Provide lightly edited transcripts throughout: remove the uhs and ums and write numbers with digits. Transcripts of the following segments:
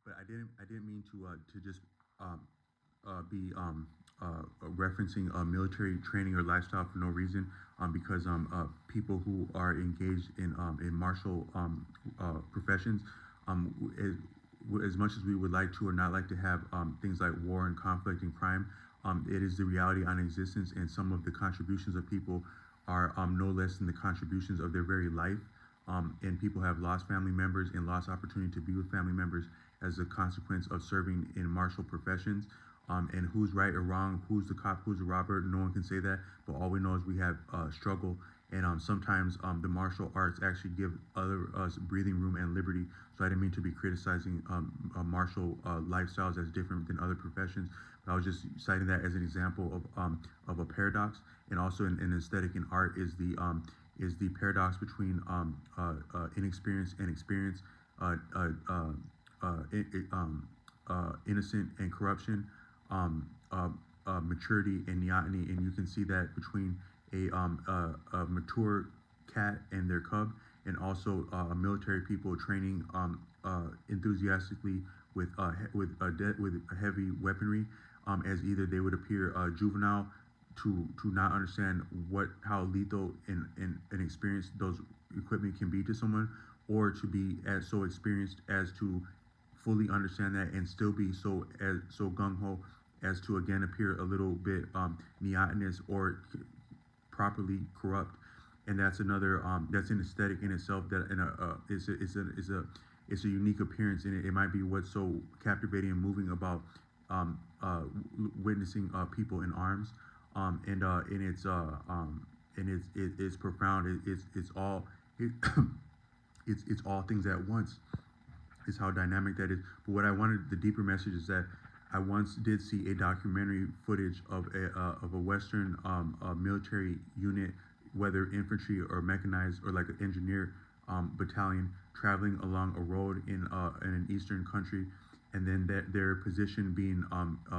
but I didn't mean to just um, be referencing military training or lifestyle for no reason. Because people who are engaged in martial professions, as much as we would like to or not like to have things like war and conflict and crime, it is the reality on existence, and some of the contributions of people are no less than the contributions of their very life. And people have lost family members and lost opportunity to be with family members as a consequence of serving in martial professions. And who's right or wrong, who's the cop, who's the robber, no one can say that. But all we know is we have struggle, and sometimes the martial arts actually give other us breathing room and liberty. So I didn't mean to be criticizing martial lifestyles as different than other professions. But I was just citing that as an example of a paradox, and also in aesthetic and art is the paradox between inexperience and experience, uh, uh, uh, innocent and corruption, maturity and neoteny, and you can see that between a mature cat and their cub, and also military people training enthusiastically with heavy weaponry, as either they would appear juvenile to not understand what how lethal and experienced those equipment can be to someone, or to be as so experienced as to fully understand that and still be so gung ho as to again appear a little bit neotenous or properly corrupt. And that's another that's an aesthetic in itself that in it's a unique appearance, and it might be what's so captivating and moving about witnessing people in arms, and it's profound. It's all it, it's all things at once, is how dynamic that is. But what I wanted, the deeper message is that I once did see a documentary footage of a Western military unit, whether infantry or mechanized or like an engineer battalion, traveling along a road in an eastern country, and then their position being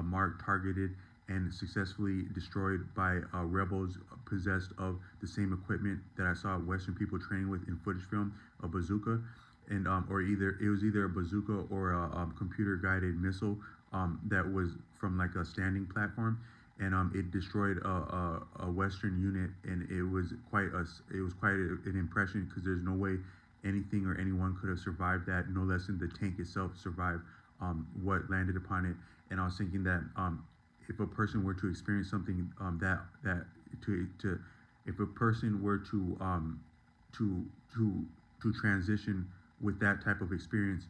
marked, targeted, and successfully destroyed by rebels possessed of the same equipment that I saw Western people training with in footage film, a bazooka, and or either it was either a bazooka or a computer guided missile that was from like a standing platform, and it destroyed a Western unit, and it was quite an impression, because there's no way anything or anyone could have survived that, no less than the tank itself survived what landed upon it. And I was thinking that if a person were to experience something to if a person were to transition with that type of experience,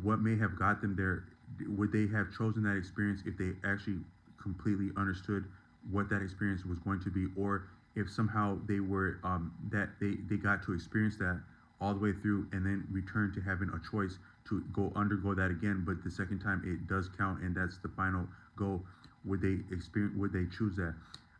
what may have got them there? Would they have chosen that experience if they actually completely understood what that experience was going to be, or if somehow they were that they got to experience that all the way through and then return to having a choice to go undergo that again, but the second time it does count and that's the final goal? Would they experience? Would they choose that?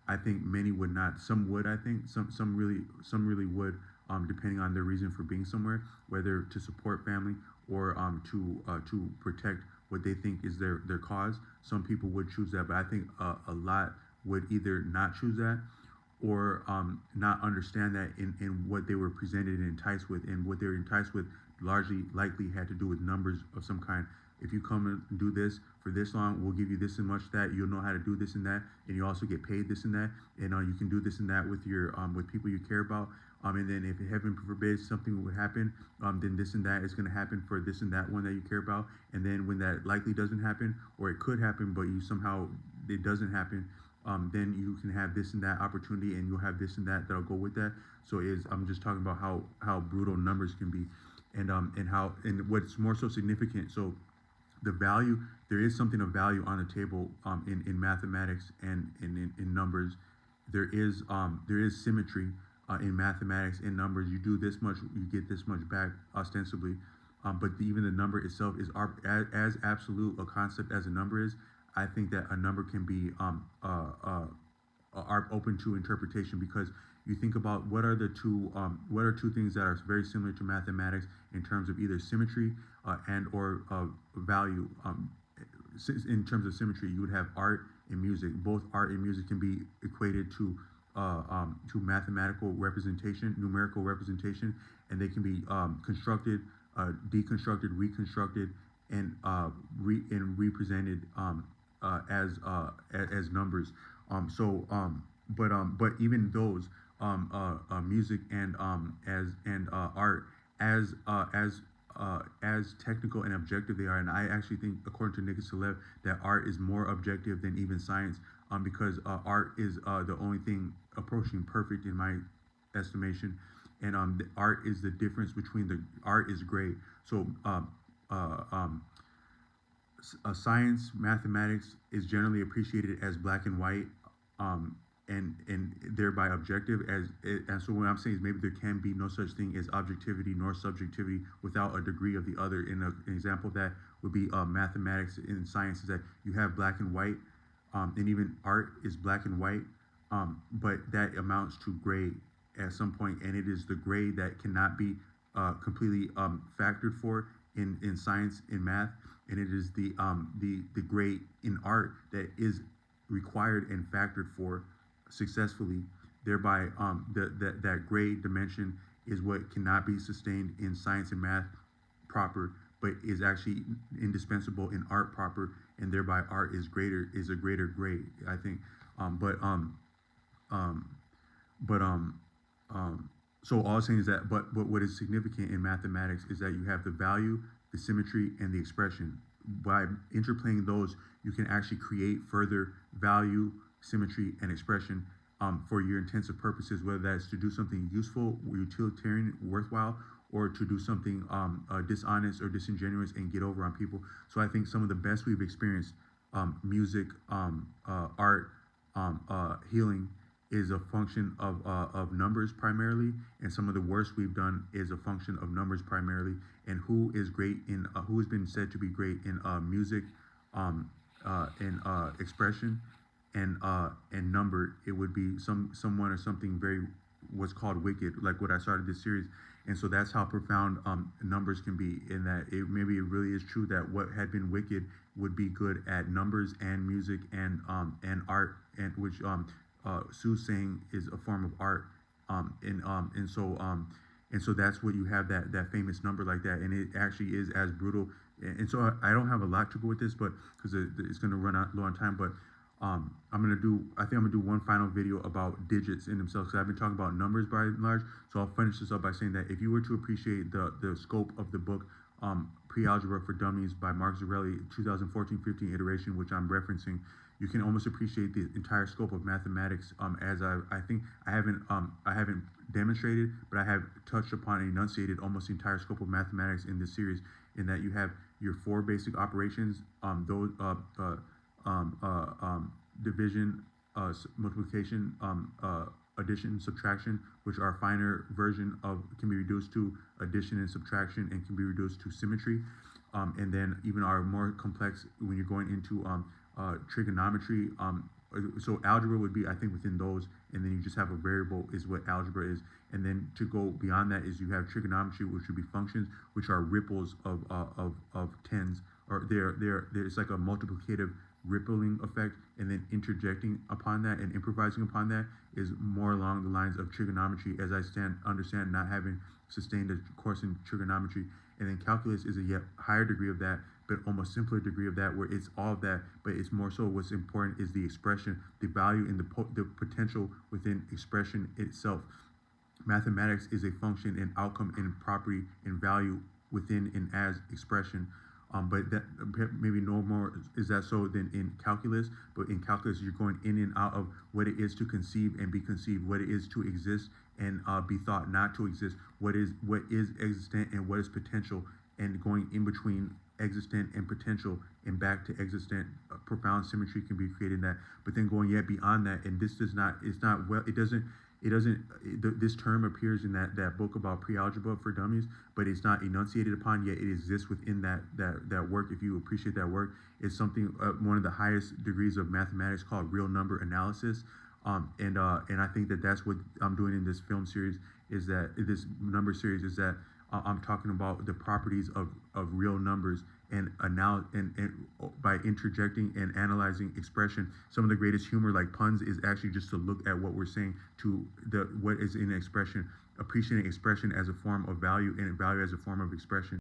I think many would not. Some would. I think some really would, depending on their reason for being somewhere, whether to support family or to protect what they think is their cause. Some people would choose that, but I think a lot would either not choose that, or not understand that in what they were presented and enticed with, and what they were enticed with largely likely had to do with numbers of some kind. If you come and do this for this long, we'll give you this and much that. You'll know how to do this and that, and you also get paid this and that, and you can do this and that with your with people you care about. And then if heaven forbid something would happen, then this and that is going to happen for this and that one that you care about. And then when that likely doesn't happen, or it could happen, but you somehow it doesn't happen, then you can have this and that opportunity, and you'll have this and that that'll go with that. So is I'm just talking about how brutal numbers can be, and how and what's more so significant. So the value, there is something of value on the table in mathematics and in numbers. There is symmetry in mathematics and numbers. You do this much, you get this much back ostensibly, but even the number itself is as absolute a concept as a number is. I think that a number can be are open to interpretation, because you think about what are two things that are very similar to mathematics in terms of either symmetry and or value. In terms of symmetry, you would have art and music. Both art and music can be equated to mathematical representation, numerical representation, and they can be constructed, deconstructed, reconstructed, and represented as numbers. But even those music and art as technical and objective they are, and I actually think, according to Nicholas Taleb, that art is more objective than even science, because art is the only thing approaching perfect in my estimation, and the art is the difference between the art is gray. So uh, um, science, mathematics is generally appreciated as black and white, um, and thereby objective. And so what I'm saying is maybe there can be no such thing as objectivity nor subjectivity without a degree of the other. And an example of that would be mathematics and science, is that you have black and white, and even art is black and white, but that amounts to gray at some point, and it is the gray that cannot be completely factored for in science, in math, and it is the gray in art that is required and factored for successfully. Thereby, that gray dimension is what cannot be sustained in science and math proper, but is actually indispensable in art proper, and thereby art is a greater grade, I think. Um, but um, um, but so all I'm saying is that, but what is significant in mathematics is that you have the value, the symmetry, and the expression. By interplaying those, you can actually create further value, symmetry, and expression, for your intensive purposes, whether that's to do something useful, utilitarian, worthwhile, or to do something dishonest or disingenuous and get over on people. So I think some of the best we've experienced, music, art, healing, is a function of numbers primarily, and some of the worst we've done is a function of numbers primarily. And who is great in who has been said to be great in music, and expression, and number, it would be someone or something very, what's called wicked, like what I started this series. And so that's how profound numbers can be, in that maybe it really is true that what had been wicked would be good at numbers and music and art, and which soothsaying is a form of art, and so that's what you have, that famous number like that, and it actually is as brutal. And so I don't have a lot to go with this, but because it's going to run out low on time, but I think I'm gonna do one final video about digits in themselves, because I've been talking about numbers by and large. So I'll finish this up by saying that if you were to appreciate the scope of the book, Pre-Algebra for Dummies by Mark Zarelli, 2014-15 iteration, which I'm referencing, you can almost appreciate the entire scope of mathematics, as I think I haven't demonstrated, but I have touched upon and enunciated almost the entire scope of mathematics in this series, in that you have your four basic operations, those division, multiplication, addition, subtraction, which are a finer version of, can be reduced to addition and subtraction, and can be reduced to symmetry. And then even are more complex when you're going into trigonometry. So algebra would be, I think, within those, and then you just have a variable is what algebra is. And then to go beyond that is you have trigonometry, which would be functions, which are ripples of tens, or it's like a multiplicative rippling effect, and then interjecting upon that and improvising upon that is more along the lines of trigonometry, as I understand, not having sustained a course in trigonometry. And then calculus is a yet higher degree of that, but almost simpler degree of that, where it's all of that, but it's more so what's important is the expression, the value, and the potential within expression itself. Mathematics is a function and outcome and property and value within and as expression. But that maybe no more is that so than in calculus. But in calculus, you're going in and out of what it is to conceive and be conceived, what it is to exist and be thought not to exist, what is existent and what is potential, and going in between existent and potential and back to existent. Profound symmetry can be created in that. But then going yet beyond that, and this does not, it's not, well, it doesn't, this term appears in that book about pre-algebra for dummies, but it's not enunciated upon, yet it exists within that work. If you appreciate that work, it's something, one of the highest degrees of mathematics, called real number analysis. And I think that's what I'm doing in this film series, is that this number series is that I'm talking about the properties of real numbers, and by interjecting and analyzing expression. Some of the greatest humor, like puns, is actually just to look at what we're saying, to what is in expression, appreciating expression as a form of value, and value as a form of expression.